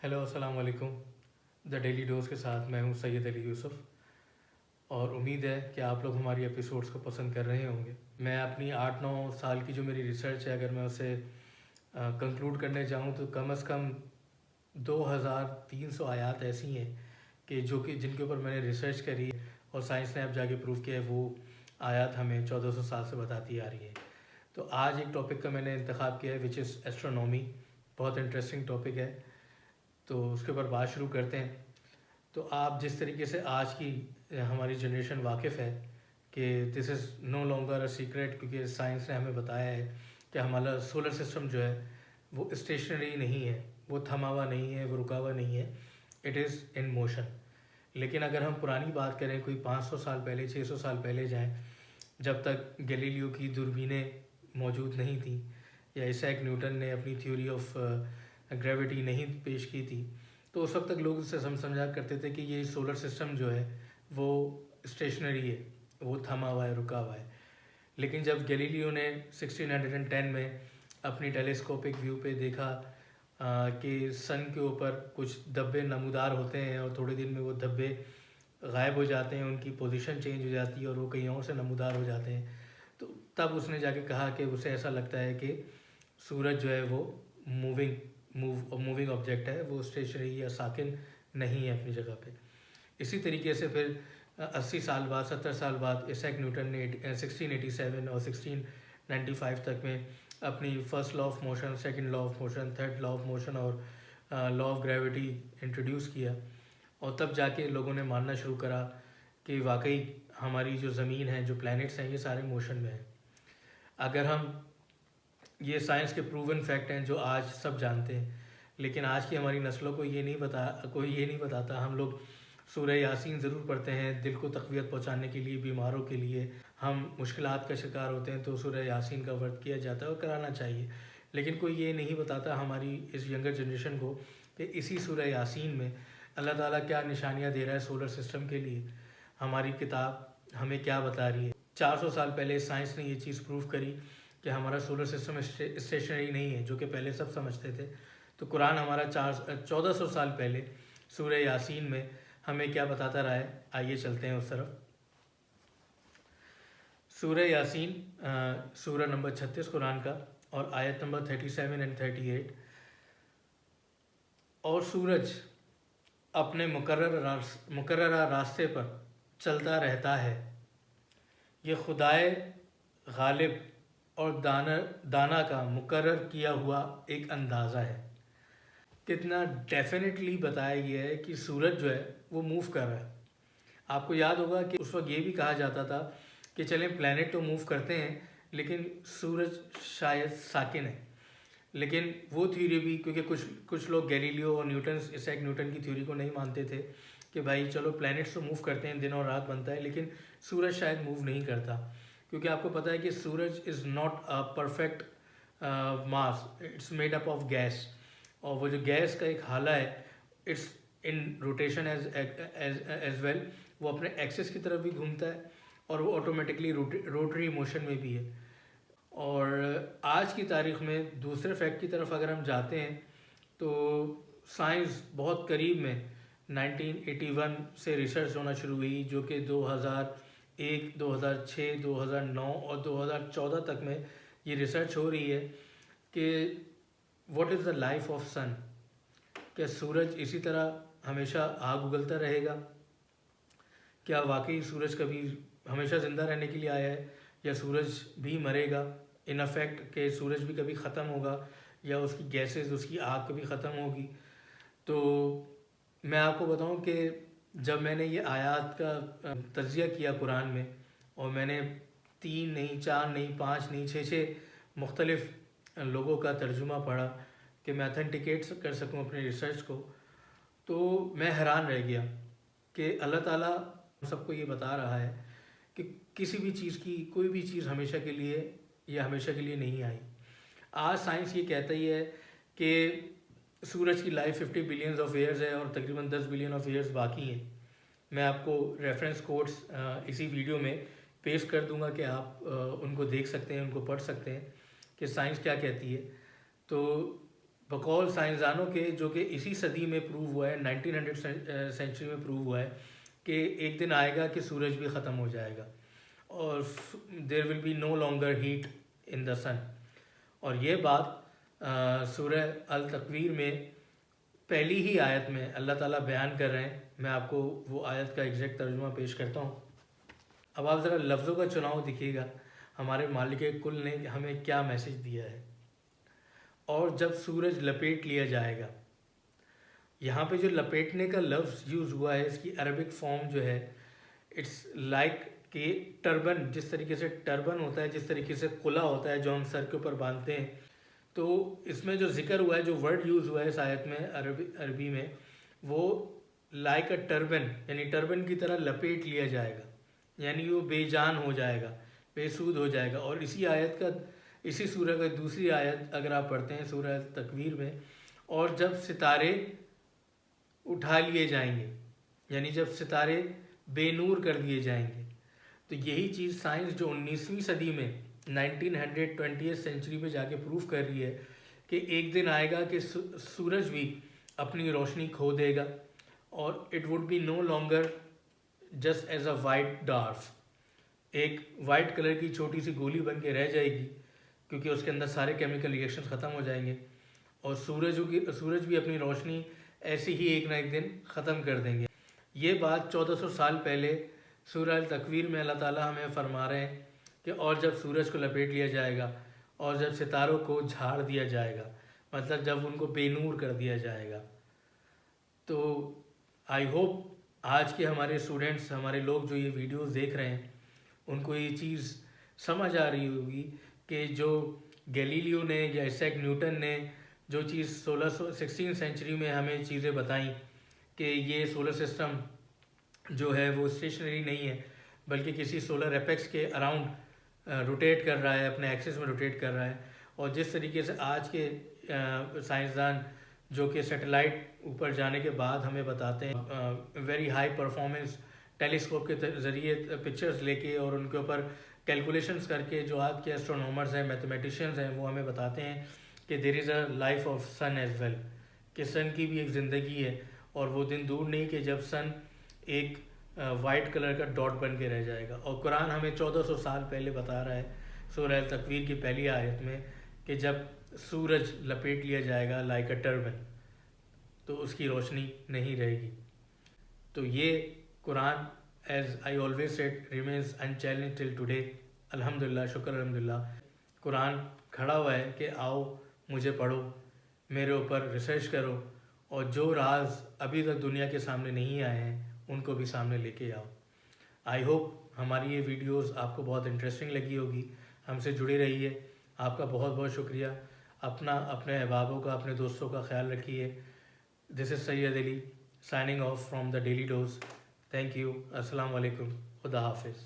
Hello السلام علیکم. دا daily dose کے ساتھ میں ہوں سید علی یوسف، اور امید ہے کہ آپ لوگ ہماری ایپیسوڈس کو پسند کر رہے ہوں گے. میں اپنی 8-9 سال کی جو میری ریسرچ ہے، اگر میں اسے کنکلوڈ کرنے جاؤں تو کم از کم 2300 آیات ایسی ہیں کہ جن کے اوپر میں نے ریسرچ کری ہے، اور سائنس نے اب جا کے پروف کیا ہے وہ آیات ہمیں 1400 سال سے بتاتی آ رہی ہے. تو آج ایک ٹاپک کا میں نے انتخاب کیا ہے وچ از ایسٹرونومی. بہت انٹرسٹنگ ٹاپک ہے، تو اس کے اوپر بات شروع کرتے ہیں. تو آپ جس طریقے سے آج کی ہماری جنریشن واقف ہے کہ دس از نو لانگر اے سیکریٹ، کیونکہ سائنس نے ہمیں بتایا ہے کہ ہمارا سولر سسٹم جو ہے وہ اسٹیشنری نہیں ہے، وہ تھما ہوا نہیں ہے، وہ رکا ہوا نہیں ہے، اٹ از ان موشن. لیکن اگر ہم پرانی بات کریں، کوئی 500 سال پہلے 600 سال پہلے جائیں، جب تک گیلیلیو کی دوربینیں موجود نہیں تھیں یا اسیک نیوٹن نے اپنی تھیوری آف گریوٹی نہیں پیش کی تھی، تو اس وقت تک لوگ اسے سمجھا کرتے تھے کہ یہ سولر سسٹم جو ہے وہ اسٹیشنری ہے، وہ تھما ہوا ہے، رکا ہوا ہے. لیکن جب گیلیلیو نے 1610 میں اپنی ٹیلیسکوپک ویو پہ دیکھا کہ سن کے اوپر کچھ دھبے نمودار ہوتے ہیں اور تھوڑے دن میں وہ دھبے غائب ہو جاتے ہیں، ان کی پوزیشن چینج ہو جاتی ہے اور وہ کہیں اور سے نمودار ہو جاتے ہیں، تو تب اس نے جا کے کہا کہ اسے ایسا لگتا ہے کہ سورج جو ہے وہ موونگ آبجیکٹ ہے، وہ اسٹیشنری یا ساکن نہیں ہے اپنی جگہ پہ. اسی طریقے سے پھر 80 سال بعد 70 سال بعد اسیک نیوٹن نے 1687 اور 1695 تک میں اپنی first law of motion, second law of motion, third law of motion اور لا آف گریوٹی انٹروڈیوس کیا. اور تب جا کے لوگوں نے ماننا شروع کرا کہ واقعی ہماری جو زمین ہے، جو پلانٹس ہیں، یہ سارے موشن میں ہیں. اگر ہم یہ سائنس کے پروون فیکٹ ہیں جو آج سب جانتے ہیں، لیکن آج کی ہماری نسلوں کو کوئی یہ نہیں بتاتا. ہم لوگ سورہ یاسین ضرور پڑھتے ہیں دل کو تقویت پہنچانے کے لیے، بیماروں کے لیے. ہم مشکلات کا شکار ہوتے ہیں تو سورہ یاسین کا ورد کیا جاتا ہے اور کرانا چاہیے. لیکن کوئی یہ نہیں بتاتا ہماری اس ینگر جنریشن کو کہ اسی سورہ یاسین میں اللہ تعالیٰ کیا نشانیاں دے رہا ہے سولر سسٹم کے لیے. ہماری کتاب ہمیں کیا بتا رہی ہے. 400 سال پہلے سائنس نے یہ چیز پروف کری کہ ہمارا سولر سسٹم اسٹیشنری نہیں ہے، جو کہ پہلے سب سمجھتے تھے. تو قرآن ہمارا 1400 سال پہلے سورہ یاسین میں ہمیں کیا بتاتا رہا ہے. آئیے چلتے ہیں اس طرف. سورہ یاسین سورہ نمبر 36 قرآن کا، اور آیت نمبر 37 اور 38. اور سورج اپنے مقررہ راستے پر چلتا رہتا ہے، یہ خدائے غالب اور دانا کا مقرر کیا ہوا ایک اندازہ ہے. کتنا ڈیفینیٹلی بتایا گیا ہے کہ سورج جو ہے وہ موو کر رہا ہے. آپ کو یاد ہوگا کہ اس وقت یہ بھی کہا جاتا تھا کہ چلیں پلانٹ تو موو کرتے ہیں لیکن سورج شاید ساکن ہے. لیکن وہ تھیوری بھی، کیونکہ کچھ لوگ گیلیلیو اور اسیک نیوٹن کی تھیوری کو نہیں مانتے تھے کہ بھائی چلو پلانٹس تو موو کرتے ہیں، دن اور رات بنتا ہے، لیکن سورج شاید موو نہیں کرتا. کیونکہ آپ کو پتہ ہے کہ سورج is not a perfect mass, it's made up of gas. اور وہ جو گیس کا ایک حالہ ہے، it's in rotation as well. وہ اپنے ایکسس کی طرف بھی گھومتا ہے اور وہ آٹومیٹکلی روٹری موشن میں بھی ہے. اور آج کی تاریخ میں دوسرے فیکٹ کی طرف اگر ہم جاتے ہیں تو سائنس بہت قریب میں 1981 سے ریسرچ ہونا شروع ہوئی، جو کہ 2001، 2006، 2009 اور 2014 تک میں یہ ریسرچ ہو رہی ہے کہ what is the life of sun. کیا سورج اسی طرح ہمیشہ آگ اگلتا رہے گا؟ کیا واقعی سورج کبھی ہمیشہ زندہ رہنے کے لیے آیا ہے، یا سورج بھی مرے گا ان افیکٹ، کہ سورج بھی کبھی ختم ہوگا یا اس کی گیسز، اس کی آگ کبھی ختم ہوگی؟ تو میں آپ کو بتاؤں کہ جب میں نے یہ آیات کا تجزیہ کیا قرآن میں، اور میں نے 3 نہیں، 4 نہیں، 5 نہیں، 6 مختلف لوگوں کا ترجمہ پڑھا کہ میں اتھینٹیکیٹ کر سکوں اپنے ریسرچ کو، تو میں حیران رہ گیا کہ اللہ تعالیٰ سب کو یہ بتا رہا ہے کہ کسی بھی چیز کی، کوئی بھی چیز ہمیشہ کے لیے یا ہمیشہ کے لیے نہیں آئی. آج سائنس یہ کہتا ہی ہے کہ سورج کی لائف 50 بلینز آف ایئرز ہے اور تقریباً 10 بلین آف ایئرز باقی ہیں. میں آپ کو ریفرنس کوڈس اسی ویڈیو میں پیش کر دوں گا کہ آپ ان کو دیکھ سکتے ہیں، ان کو پڑھ سکتے ہیں کہ سائنس کیا کہتی ہے. تو بقول سائنسدانوں کے جو کہ اسی صدی میں پروو ہوا ہے 1900 سینچری میں پروو ہوا ہے کہ ایک دن آئے گا کہ سورج بھی ختم ہو جائے گا اور there will be no longer heat in the sun. اور یہ بات سورہ التکویر میں پہلی ہی آیت میں اللہ تعالیٰ بیان کر رہے ہیں. میں آپ کو وہ آیت کا ایگزیکٹ ترجمہ پیش کرتا ہوں. اب آپ ذرا لفظوں کا چناؤ دیکھیے گا ہمارے مالک کل نے ہمیں کیا میسج دیا ہے. اور جب سورج لپیٹ لیا جائے گا, یہاں پہ جو لپیٹنے کا لفظ یوز ہوا ہے اس کی عربک فارم جو ہے اٹس لائک کہ ٹربن, جس طریقے سے ٹربن ہوتا ہے, جس طریقے سے قلعہ ہوتا ہے جو ہم سر کے اوپر باندھتے ہیں, تو اس میں جو ذکر ہوا ہے, جو ورڈ یوز ہوا ہے اس آیت میں عربی میں, وہ لائک اے ٹربن, یعنی ٹربن کی طرح لپیٹ لیا جائے گا, یعنی وہ بے جان ہو جائے گا, بے سود ہو جائے گا. اور اسی آیت کا, اسی سورہ کا دوسری آیت اگر آپ پڑھتے ہیں سورہ تکویر میں, اور جب ستارے اٹھا لیے جائیں گے, یعنی جب ستارے بے نور کر دیے جائیں گے. تو یہی چیز سائنس جو 19ویں صدی میں 1920 سینچری میں جا کے پروف کر رہی ہے کہ ایک دن آئے گا کہ سورج بھی اپنی روشنی کھو دے گا اور it would be no longer just as a white dwarf, ایک وائٹ کلر کی چھوٹی سی گولی بن کے رہ جائے گی کیونکہ اس کے اندر سارے کیمیکل ریئیکشن ختم ہو جائیں گے, اور سورج بھی اپنی روشنی ایسی ہی ایک نہ ایک دن ختم کر دیں گے. یہ بات 1400 سال پہلے سورہ التکویر میں اللہ تعالیٰ ہمیں فرما رہے ہیں کہ اور جب سورج کو لپیٹ لیا جائے گا اور جب ستاروں کو جھاڑ دیا جائے گا, مطلب جب ان کو بے نور کر دیا جائے گا. تو آئی ہوپ آج کے ہمارے اسٹوڈنٹس, ہمارے لوگ جو یہ ویڈیوز دیکھ رہے ہیں, ان کو یہ چیز سمجھ آ رہی ہوگی کہ جو گیلیلیو نے یا اسیک نیوٹن نے جو چیز 16 سینچری میں ہمیں چیزیں بتائیں کہ یہ سولر سسٹم جو ہے وہ اسٹیشنری نہیں ہے بلکہ کسی سولر ایپیکس کے اراؤنڈ روٹیٹ کر رہا ہے, اپنے ایکسس میں روٹیٹ کر رہا ہے. اور جس طریقے سے آج کے سائنسدان جو کہ سیٹلائٹ اوپر جانے کے بعد ہمیں بتاتے ہیں ویری ہائی پرفارمنس ٹیلیسکوپ کے ذریعے پکچرز لے کے اور ان کے اوپر کیلکولیشنز کر کے, جو آج کے ایسٹرونومرز ہیں, میتھمیٹیشینز ہیں, وہ ہمیں بتاتے ہیں کہ there is a life of sun as well, کہ سن کی بھی ایک زندگی ہے اور وہ دن دور نہیں کہ جب سن ایک وائٹ کلر کا ڈاٹ بن کے رہ جائے گا. اور قرآن ہمیں 1400 سال پہلے بتا رہا ہے سورہ التکویر کی پہلی آیت میں کہ جب سورج لپیٹ لیا جائے گا لائک اے ٹربن, تو اس کی روشنی نہیں رہے گی. تو یہ قرآن as I always said remains unchallenged till today. الحمدللہ, شکر الحمدللہ, قرآن کھڑا ہوا ہے کہ آؤ مجھے پڑھو, میرے اوپر ریسرچ کرو, اور جو راز ابھی تک دنیا کے سامنے نہیں آئے ہیں ان کو بھی سامنے لے کے آؤ. آئی ہوپ ہماری یہ ویڈیوز آپ کو بہت انٹرسٹنگ لگی ہوگی. ہم سے جڑے رہیے. آپ کا بہت بہت شکریہ. اپنے احبابوں کا, اپنے دوستوں کا خیال رکھیے. This is Syed Ali signing off from the daily dose. Thank you. السلام علیکم. خدا حافظ.